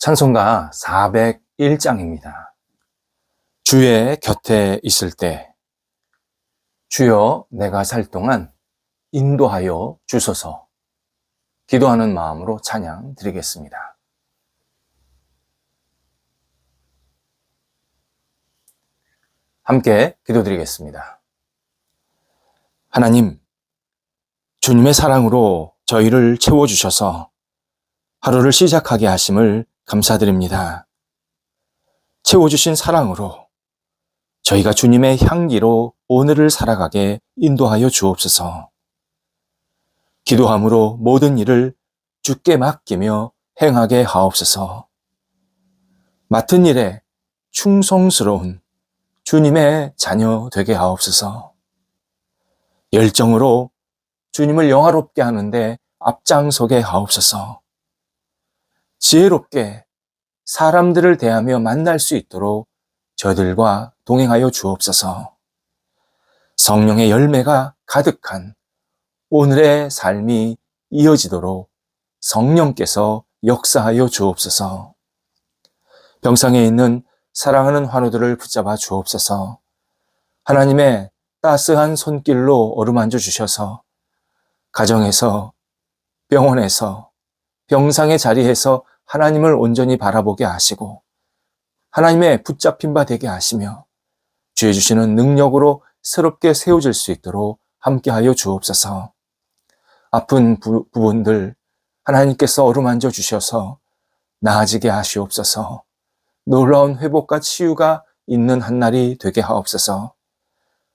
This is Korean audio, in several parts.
찬송가 401장입니다. 주의 곁에 있을 때 주여 내가 살 동안 인도하여 주소서. 기도하는 마음으로 찬양 드리겠습니다. 함께 기도드리겠습니다. 하나님, 주님의 사랑으로 저희를 채워주셔서 하루를 시작하게 하심을 감사드립니다. 채워주신 사랑으로 저희가 주님의 향기로 오늘을 살아가게 인도하여 주옵소서. 기도함으로 모든 일을 주께 맡기며 행하게 하옵소서. 맡은 일에 충성스러운 주님의 자녀 되게 하옵소서. 열정으로 주님을 영화롭게 하는데 앞장서게 하옵소서. 지혜롭게 사람들을 대하며 만날 수 있도록 저들과 동행하여 주옵소서. 성령의 열매가 가득한 오늘의 삶이 이어지도록 성령께서 역사하여 주옵소서. 병상에 있는 사랑하는 환우들을 붙잡아 주옵소서. 하나님의 따스한 손길로 어루만져 주셔서 가정에서, 병원에서, 병상의 자리에서 하나님을 온전히 바라보게 하시고 하나님의 붙잡힌 바 되게 하시며 주의 주시는 능력으로 새롭게 세워질 수 있도록 함께하여 주옵소서. 아픈 부분들 하나님께서 어루만져 주셔서 나아지게 하시옵소서. 놀라운 회복과 치유가 있는 한날이 되게 하옵소서.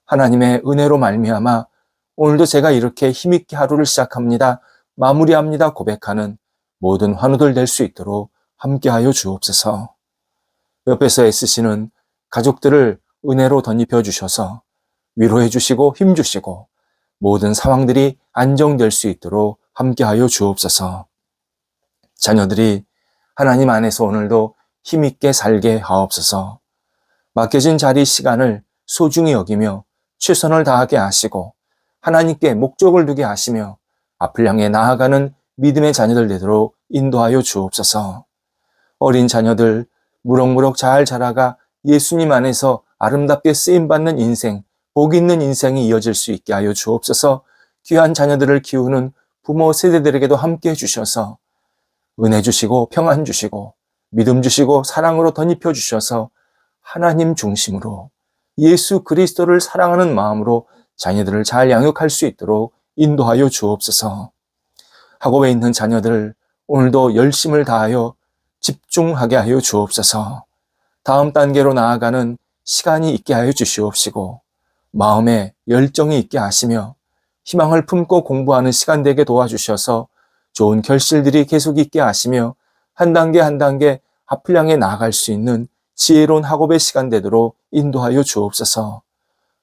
하나님의 은혜로 말미암아 오늘도 제가 이렇게 힘있게 하루를 시작합니다, 마무리합니다 고백하는 모든 환우들 될 수 있도록 함께하여 주옵소서. 옆에서 애쓰시는 가족들을 은혜로 덧입혀 주셔서 위로해 주시고 힘 주시고 모든 상황들이 안정될 수 있도록 함께하여 주옵소서. 자녀들이 하나님 안에서 오늘도 힘있게 살게 하옵소서. 맡겨진 자리 시간을 소중히 여기며 최선을 다하게 하시고 하나님께 목적을 두게 하시며 앞을 향해 나아가는 믿음의 자녀들 되도록 인도하여 주옵소서. 어린 자녀들 무럭무럭 잘 자라가 예수님 안에서 아름답게 쓰임받는 인생, 복 있는 인생이 이어질 수 있게 하여 주옵소서. 귀한 자녀들을 키우는 부모 세대들에게도 함께 해주셔서 은혜 주시고 평안 주시고 믿음 주시고 사랑으로 덧입혀 주셔서 하나님 중심으로 예수 그리스도를 사랑하는 마음으로 자녀들을 잘 양육할 수 있도록 인도하여 주옵소서. 학업에 있는 자녀들 오늘도 열심을 다하여 집중하게 하여 주옵소서. 다음 단계로 나아가는 시간이 있게 하여 주시옵시고 마음에 열정이 있게 하시며 희망을 품고 공부하는 시간 되게 도와주셔서 좋은 결실들이 계속 있게 하시며 한 단계 한 단계 앞을 향해 나아갈 수 있는 지혜로운 학업의 시간 되도록 인도하여 주옵소서.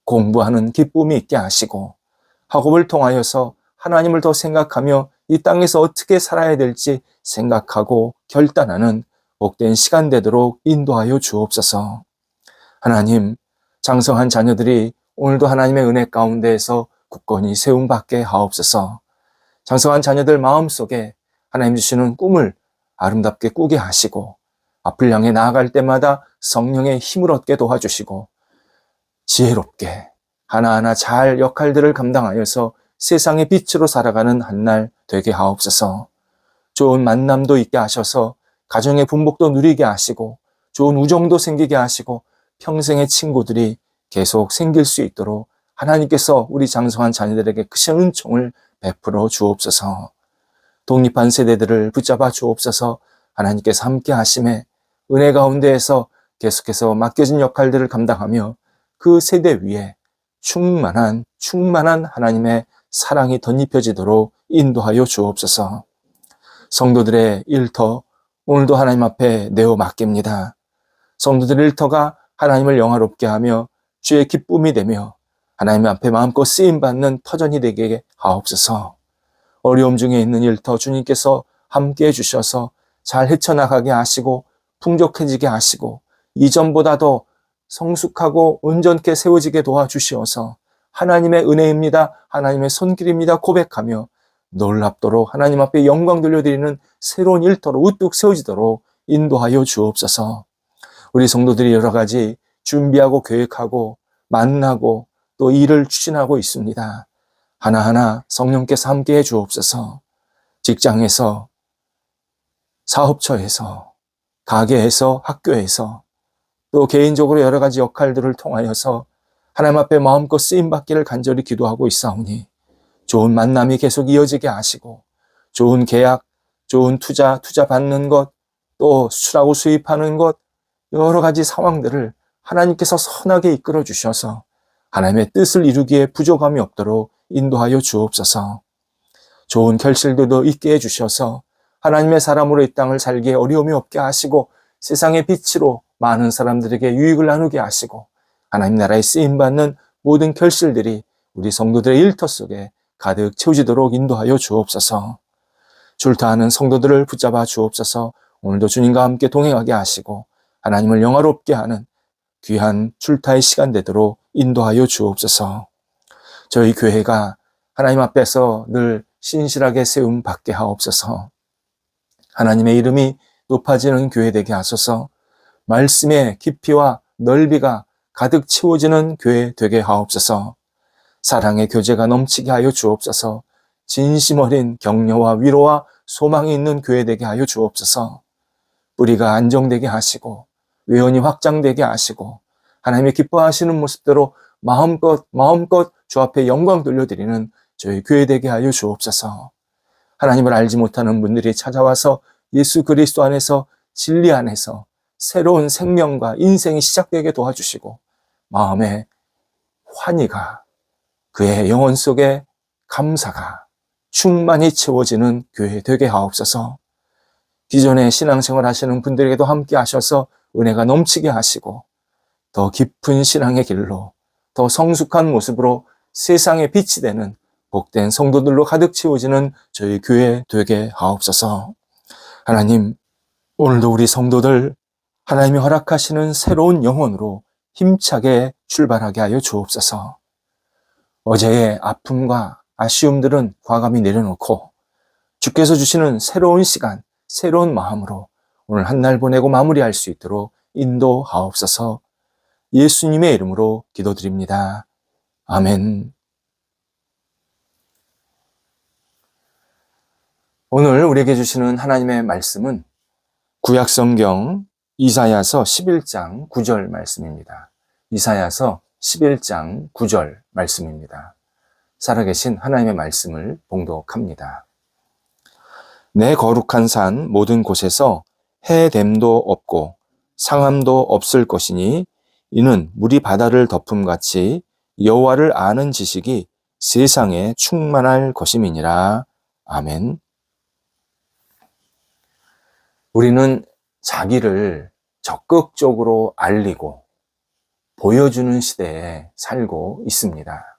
공부하는 기쁨이 있게 하시고 학업을 통하여서 하나님을 더 생각하며 이 땅에서 어떻게 살아야 될지 생각하고 결단하는 복된 시간 되도록 인도하여 주옵소서. 하나님, 장성한 자녀들이 오늘도 하나님의 은혜 가운데에서 굳건히 세움받게 하옵소서. 장성한 자녀들 마음속에 하나님 주시는 꿈을 아름답게 꾸게 하시고 앞을 향해 나아갈 때마다 성령의 힘을 얻게 도와주시고 지혜롭게 하나하나 잘 역할들을 감당하여서 세상의 빛으로 살아가는 한날 되게 하옵소서. 좋은 만남도 있게 하셔서 가정의 분복도 누리게 하시고 좋은 우정도 생기게 하시고 평생의 친구들이 계속 생길 수 있도록 하나님께서 우리 장성한 자녀들에게 크신 은총을 베풀어 주옵소서. 독립한 세대들을 붙잡아 주옵소서. 하나님께서 함께 하심에 은혜 가운데에서 계속해서 맡겨진 역할들을 감당하며 그 세대 위에 충만한 하나님의 사랑이 덧입혀지도록 인도하여 주옵소서. 성도들의 일터 오늘도 하나님 앞에 내어 맡깁니다. 성도들의 일터가 하나님을 영화롭게 하며 주의 기쁨이 되며 하나님 앞에 마음껏 쓰임받는 터전이 되게 하옵소서. 어려움 중에 있는 일터 주님께서 함께 해주셔서 잘 헤쳐나가게 하시고 풍족해지게 하시고 이전보다도 성숙하고 온전케 세워지게 도와주시어서 하나님의 은혜입니다, 하나님의 손길입니다 고백하며 놀랍도록 하나님 앞에 영광 돌려드리는 새로운 일터로 우뚝 세워지도록 인도하여 주옵소서. 우리 성도들이 여러 가지 준비하고 계획하고 만나고 또 일을 추진하고 있습니다. 하나하나 성령께서 함께해 주옵소서. 직장에서, 사업처에서, 가게에서, 학교에서 또 개인적으로 여러 가지 역할들을 통하여서 하나님 앞에 마음껏 쓰임받기를 간절히 기도하고 있사오니 좋은 만남이 계속 이어지게 하시고 좋은 계약, 좋은 투자 받는 것, 또 수출하고 수입하는 것, 여러 가지 상황들을 하나님께서 선하게 이끌어 주셔서 하나님의 뜻을 이루기에 부족함이 없도록 인도하여 주옵소서. 좋은 결실들도 있게 해주셔서 하나님의 사람으로 이 땅을 살기에 어려움이 없게 하시고 세상의 빛으로 많은 사람들에게 유익을 나누게 하시고 하나님 나라에 쓰임받는 모든 결실들이 우리 성도들의 일터 속에 가득 채워지도록 인도하여 주옵소서. 출타하는 성도들을 붙잡아 주옵소서. 오늘도 주님과 함께 동행하게 하시고 하나님을 영화롭게 하는 귀한 출타의 시간 되도록 인도하여 주옵소서. 저희 교회가 하나님 앞에서 늘 신실하게 세움 받게 하옵소서. 하나님의 이름이 높아지는 교회 되게 하소서. 말씀의 깊이와 넓이가 가득 채워지는 교회 되게 하옵소서. 사랑의 교제가 넘치게 하여 주옵소서. 진심 어린 격려와 위로와 소망이 있는 교회 되게 하여 주옵소서. 뿌리가 안정되게 하시고 외연이 확장되게 하시고 하나님의 기뻐하시는 모습대로 마음껏 주 앞에 영광 돌려드리는 저희 교회 되게 하여 주옵소서. 하나님을 알지 못하는 분들이 찾아와서 예수 그리스도 안에서 진리 안에서 새로운 생명과 인생이 시작되게 도와주시고 마음에 환희가 그의 영혼 속에 감사가 충만히 채워지는 교회 되게 하옵소서. 기존에 신앙생활 하시는 분들에게도 함께 하셔서 은혜가 넘치게 하시고 더 깊은 신앙의 길로 더 성숙한 모습으로 세상의 빛이 되는 복된 성도들로 가득 채워지는 저희 교회 되게 하옵소서. 하나님, 오늘도 우리 성도들 하나님이 허락하시는 새로운 영혼으로 힘차게 출발하게 하여 주옵소서. 어제의 아픔과 아쉬움들은 과감히 내려놓고 주께서 주시는 새로운 시간, 새로운 마음으로 오늘 한 날 보내고 마무리할 수 있도록 인도하옵소서. 예수님의 이름으로 기도드립니다. 아멘. 오늘 우리에게 주시는 하나님의 말씀은 구약성경 이사야서 11장 9절 말씀입니다. 이사야서 11장 9절 말씀입니다. 살아계신 하나님의 말씀을 봉독합니다. 내 거룩한 산 모든 곳에서 해됨도 없고 상함도 없을 것이니 이는 물이 바다를 덮음같이 여호와를 아는 지식이 세상에 충만할 것임이니라. 아멘. 우리는 자기를 적극적으로 알리고 보여주는 시대에 살고 있습니다.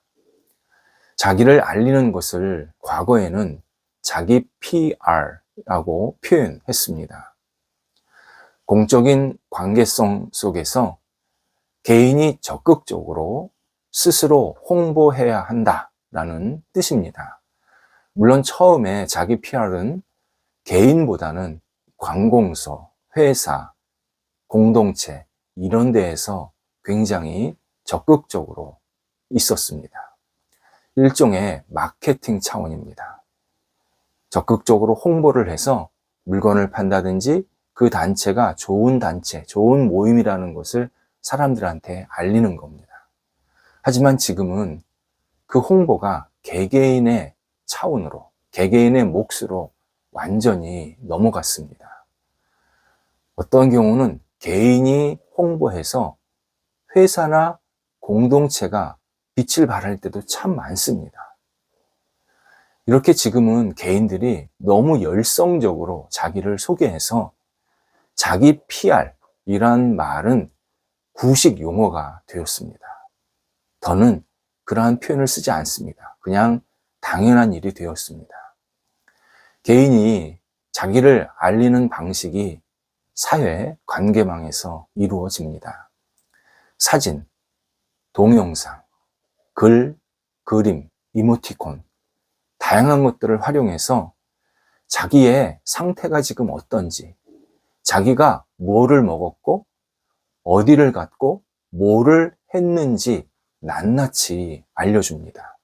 자기를 알리는 것을 과거에는 자기 PR라고 표현했습니다. 공적인 관계성 속에서 개인이 적극적으로 스스로 홍보해야 한다라는 뜻입니다. 물론 처음에 자기 PR은 개인보다는 관공서, 회사, 공동체 이런 데에서 굉장히 적극적으로 있었습니다. 일종의 마케팅 차원입니다. 적극적으로 홍보를 해서 물건을 판다든지 그 단체가 좋은 단체, 좋은 모임이라는 것을 사람들한테 알리는 겁니다. 하지만 지금은 그 홍보가 개개인의 차원으로, 개개인의 몫으로 완전히 넘어갔습니다. 어떤 경우는 개인이 홍보해서 회사나 공동체가 빛을 발할 때도 참 많습니다. 이렇게 지금은 개인들이 너무 열성적으로 자기를 소개해서 자기 PR이란 말은 구식 용어가 되었습니다. 더는 그러한 표현을 쓰지 않습니다. 그냥 당연한 일이 되었습니다. 개인이 자기를 알리는 방식이 사회 관계망에서 이루어집니다. 사진, 동영상, 글, 그림, 이모티콘, 다양한 것들을 활용해서 자기의 상태가 지금 어떤지, 자기가 뭐를 먹었고 어디를 갔고 뭐를 했는지 낱낱이 알려줍니다.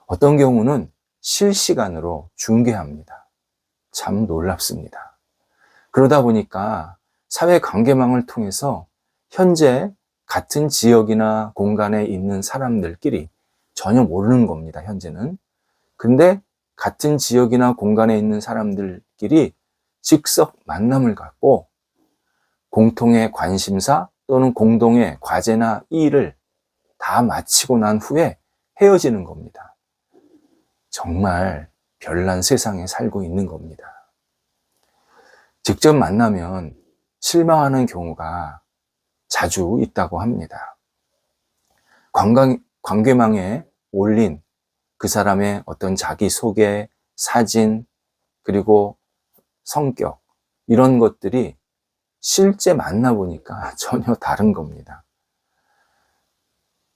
어떤 경우는 실시간으로 중계합니다. 참 놀랍습니다. 그러다 보니까 사회관계망을 통해서 현재 같은 지역이나 공간에 있는 사람들끼리 전혀 모르는 겁니다, 현재는. 근데 같은 지역이나 공간에 있는 사람들끼리 즉석 만남을 갖고 공통의 관심사 또는 공동의 과제나 일을 다 마치고 난 후에 헤어지는 겁니다. 정말 별난 세상에 살고 있는 겁니다. 직접 만나면 실망하는 경우가 자주 있다고 합니다. 관계망에 올린 그 사람의 어떤 자기소개, 사진, 그리고 성격, 이런 것들이 실제 만나보니까 전혀 다른 겁니다.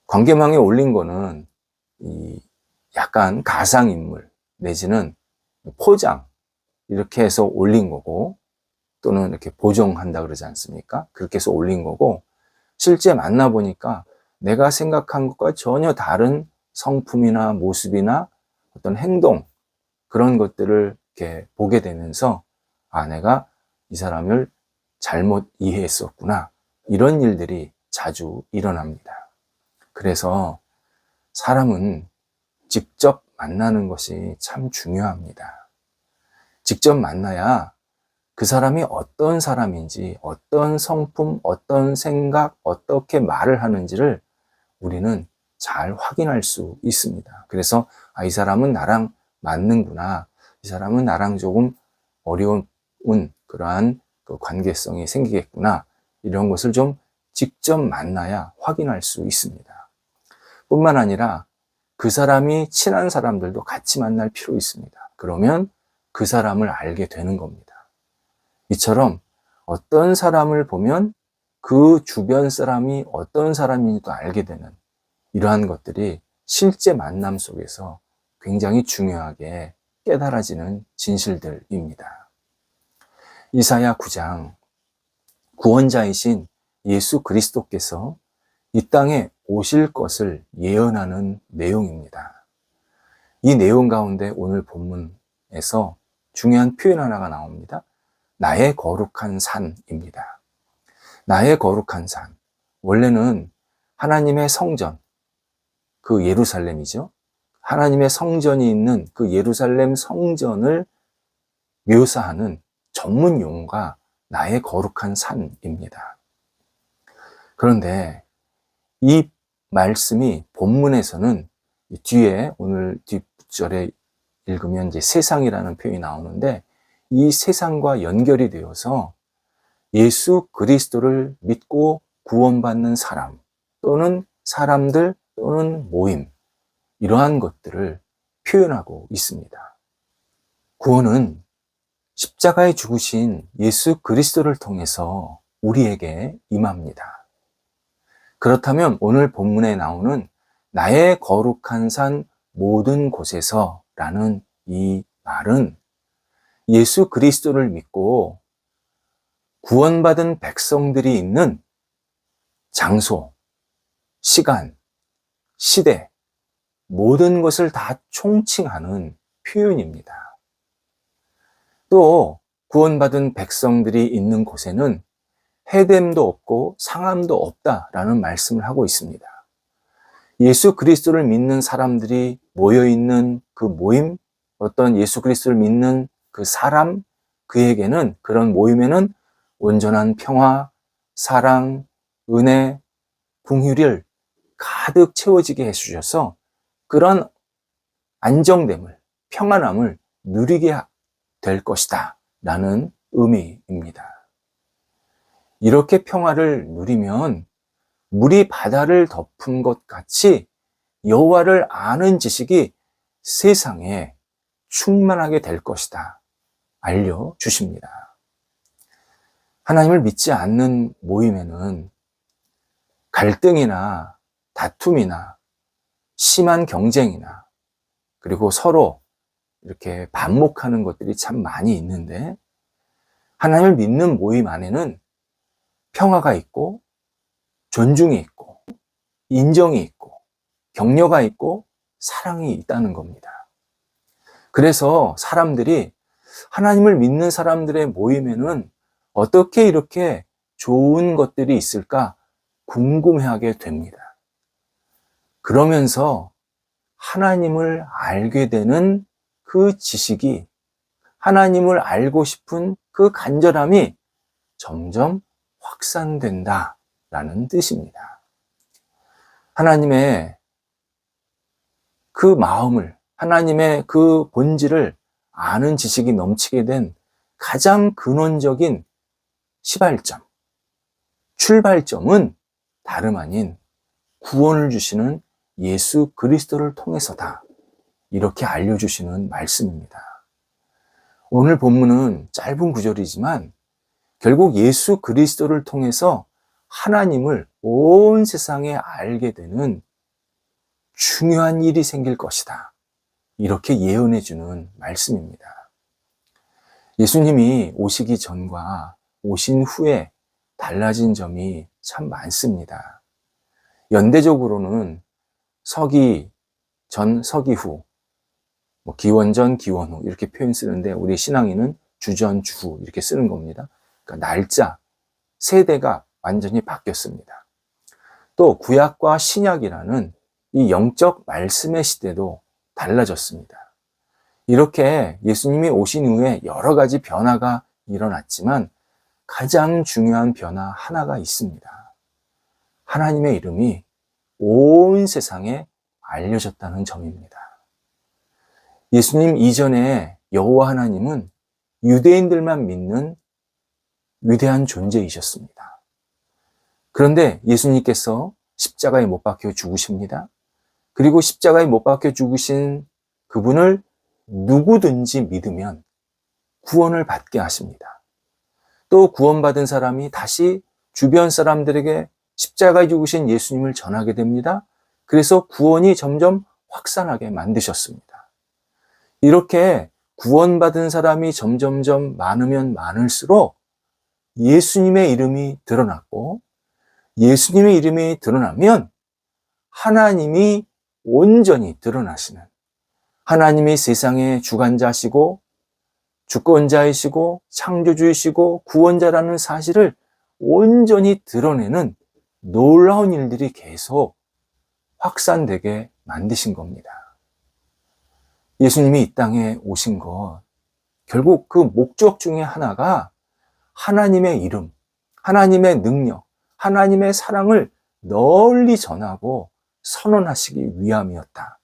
관계망에 올린 거는 약간 가상인물 내지는 포장, 이렇게 해서 올린 거고, 또는 이렇게 보정한다 그러지 않습니까? 그렇게 해서 올린 거고, 실제 만나보니까 내가 생각한 것과 전혀 다른 성품이나 모습이나 어떤 행동, 그런 것들을 이렇게 보게 되면서, 아, 내가 이 사람을 잘못 이해했었구나. 이런 일들이 자주 일어납니다. 그래서 사람은 직접 만나는 것이 참 중요합니다. 직접 만나야 그 사람이 어떤 사람인지, 어떤 성품, 어떤 생각, 어떻게 말을 하는지를 우리는 잘 확인할 수 있습니다. 그래서 이 사람은 나랑 맞는구나. 이 사람은 나랑 조금 어려운 그러한 그 관계성이 생기겠구나. 이런 것을 좀 직접 만나야 확인할 수 있습니다. 뿐만 아니라 그 사람이 친한 사람들도 같이 만날 필요 있습니다. 그러면 그 사람을 알게 되는 겁니다. 이처럼 어떤 사람을 보면 그 주변 사람이 어떤 사람인지도 알게 되는 이러한 것들이 실제 만남 속에서 굉장히 중요하게 깨달아지는 진실들입니다. 이사야 9장, 구원자이신 예수 그리스도께서 이 땅에 오실 것을 예언하는 내용입니다. 이 내용 가운데 오늘 본문에서 중요한 표현 하나가 나옵니다. 나의 거룩한 산입니다. 나의 거룩한 산. 원래는 하나님의 성전, 그 예루살렘이죠. 하나님의 성전이 있는 그 예루살렘 성전을 묘사하는 전문 용어가 나의 거룩한 산입니다. 그런데 이 말씀이 본문에서는 뒤에 오늘 뒷절에 읽으면 이제 세상이라는 표현이 나오는데 이 세상과 연결이 되어서 예수 그리스도를 믿고 구원받는 사람 또는 사람들 또는 모임, 이러한 것들을 표현하고 있습니다. 구원은 십자가에 죽으신 예수 그리스도를 통해서 우리에게 임합니다. 그렇다면 오늘 본문에 나오는 나의 거룩한 산 모든 곳에서 라는 이 말은 예수 그리스도를 믿고 구원받은 백성들이 있는 장소, 시간, 시대, 모든 것을 다 총칭하는 표현입니다. 또 구원받은 백성들이 있는 곳에는 해됨도 없고 상함도 없다라는 말씀을 하고 있습니다. 예수 그리스도를 믿는 사람들이 모여있는 그 모임, 어떤 예수 그리스도를 믿는 그 사람, 그에게는, 그런 모임에는 온전한 평화, 사랑, 은혜, 긍휼을 가득 채워지게 해주셔서 그런 안정됨을, 평안함을 누리게 될 것이다 라는 의미입니다. 이렇게 평화를 누리면 물이 바다를 덮은 것 같이 여호와를 아는 지식이 세상에 충만하게 될 것이다 알려주십니다. 하나님을 믿지 않는 모임에는 갈등이나 다툼이나 심한 경쟁이나 그리고 서로 이렇게 반목하는 것들이 참 많이 있는데 하나님을 믿는 모임 안에는 평화가 있고, 존중이 있고, 인정이 있고, 격려가 있고, 사랑이 있다는 겁니다. 그래서 사람들이 하나님을 믿는 사람들의 모임에는 어떻게 이렇게 좋은 것들이 있을까 궁금해하게 됩니다. 그러면서 하나님을 알게 되는 그 지식이, 하나님을 알고 싶은 그 간절함이 점점 확산된다라는 뜻입니다. 하나님의 그 마음을, 하나님의 그 본질을 아는 지식이 넘치게 된 가장 근원적인 시발점, 출발점은 다름 아닌 구원을 주시는 예수 그리스도를 통해서다. 이렇게 알려주시는 말씀입니다. 오늘 본문은 짧은 구절이지만 결국 예수 그리스도를 통해서 하나님을 온 세상에 알게 되는 중요한 일이 생길 것이다. 이렇게 예언해 주는 말씀입니다. 예수님이 오시기 전과 오신 후에 달라진 점이 참 많습니다. 연대적으로는 서기 전, 서기 후, 기원 전, 기원 후 이렇게 표현 쓰는데 우리 신앙인은 주전, 주후 이렇게 쓰는 겁니다. 그러니까 날짜, 세대가 완전히 바뀌었습니다. 또 구약과 신약이라는 이 영적 말씀의 시대도 달라졌습니다. 이렇게 예수님이 오신 후에 여러 가지 변화가 일어났지만 가장 중요한 변화 하나가 있습니다. 하나님의 이름이 온 세상에 알려졌다는 점입니다. 예수님 이전에 여호와 하나님은 유대인들만 믿는 위대한 존재이셨습니다. 그런데 예수님께서 십자가에 못 박혀 죽으십니다. 그리고 십자가에 못 박혀 죽으신 그분을 누구든지 믿으면 구원을 받게 하십니다. 또 구원받은 사람이 다시 주변 사람들에게 십자가에 죽으신 예수님을 전하게 됩니다. 그래서 구원이 점점 확산하게 만드셨습니다. 이렇게 구원받은 사람이 점점점 많으면 많을수록 예수님의 이름이 드러났고, 예수님의 이름이 드러나면 하나님이 온전히 드러나시는, 하나님이 세상의 주관자시고 주권자이시고 창조주이시고 구원자라는 사실을 온전히 드러내는 놀라운 일들이 계속 확산되게 만드신 겁니다. 예수님이 이 땅에 오신 것, 결국 그 목적 중에 하나가 하나님의 이름, 하나님의 능력, 하나님의 사랑을 널리 전하고 선언하시기 위함이었다.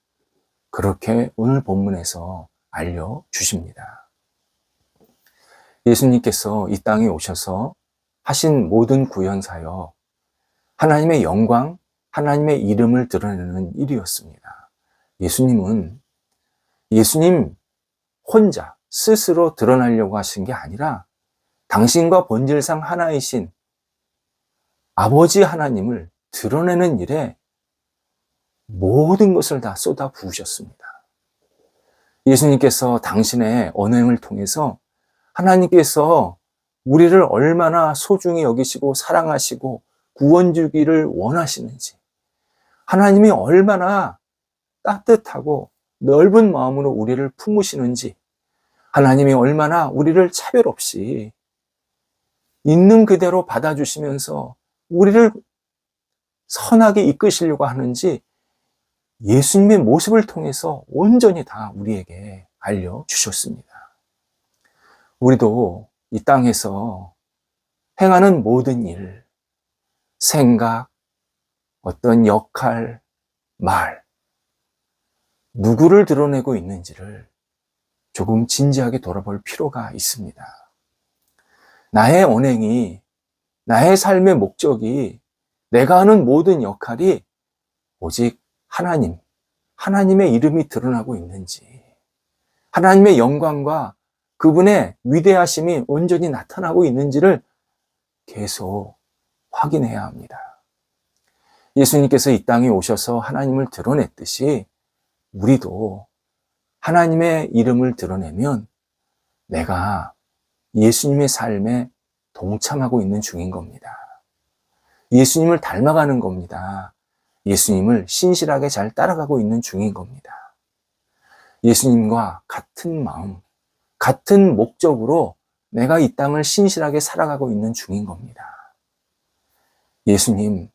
그렇게 오늘 본문에서 알려주십니다. 예수님께서 이 땅에 오셔서 하신 모든 구현사역, 하나님의 영광, 하나님의 이름을 드러내는 일이었습니다. 예수님 혼자 스스로 드러나려고 하신 게 아니라 당신과 본질상 하나이신 아버지 하나님을 드러내는 일에 모든 것을 다 쏟아 부으셨습니다. 예수님께서 당신의 언행을 통해서 하나님께서 우리를 얼마나 소중히 여기시고 사랑하시고 구원 주기를 원하시는지, 하나님이 얼마나 따뜻하고 넓은 마음으로 우리를 품으시는지, 하나님이 얼마나 우리를 차별 없이 있는 그대로 받아주시면서 우리를 선하게 이끄시려고 하는지 예수님의 모습을 통해서 온전히 다 우리에게 알려주셨습니다. 우리도 이 땅에서 행하는 모든 일, 생각, 어떤 역할, 말, 누구를 드러내고 있는지를 조금 진지하게 돌아볼 필요가 있습니다. 나의 언행이, 나의 삶의 목적이, 내가 하는 모든 역할이 오직 하나님의 이름이 드러나고 있는지, 하나님의 영광과 그분의 위대하심이 온전히 나타나고 있는지를 계속 확인해야 합니다. 예수님께서 이 땅에 오셔서 하나님을 드러냈듯이 우리도 하나님의 이름을 드러내면 내가 예수님의 삶에 동참하고 있는 중인 겁니다. 예수님을 닮아가는 겁니다. 예수님을 신실하게 잘 따라가고 있는 중인 겁니다. 예수님과 같은 마음, 같은 목적으로 내가 이 땅을 신실하게 살아가고 있는 중인 겁니다. 예수님,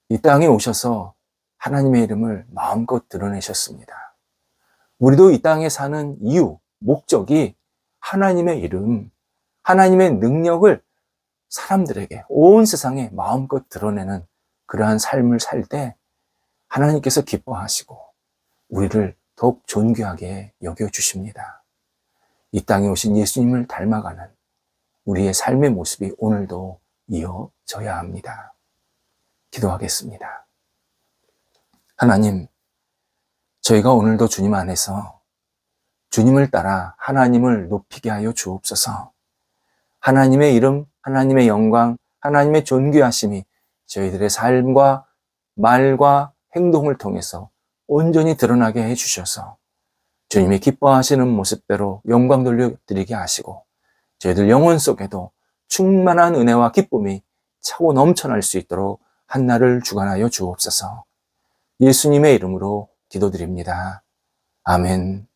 이 땅에 오셔서 하나님의 이름을 마음껏 드러내셨습니다. 우리도 이 땅에 사는 이유, 목적이 하나님의 이름, 하나님의 능력을 사람들에게, 온 세상에 마음껏 드러내는 그러한 삶을 살 때 하나님께서 기뻐하시고 우리를 더욱 존귀하게 여겨주십니다. 이 땅에 오신 예수님을 닮아가는 우리의 삶의 모습이 오늘도 이어져야 합니다. 기도하겠습니다. 하나님, 저희가 오늘도 주님 안에서 주님을 따라 하나님을 높이게 하여 주옵소서. 하나님의 이름, 하나님의 영광, 하나님의 존귀하심이 저희들의 삶과 말과 행동을 통해서 온전히 드러나게 해주셔서 주님이 기뻐하시는 모습대로 영광 돌려드리게 하시고 저희들 영혼 속에도 충만한 은혜와 기쁨이 차고 넘쳐날 수 있도록 한날을 주관하여 주옵소서. 예수님의 이름으로 기도드립니다. 아멘.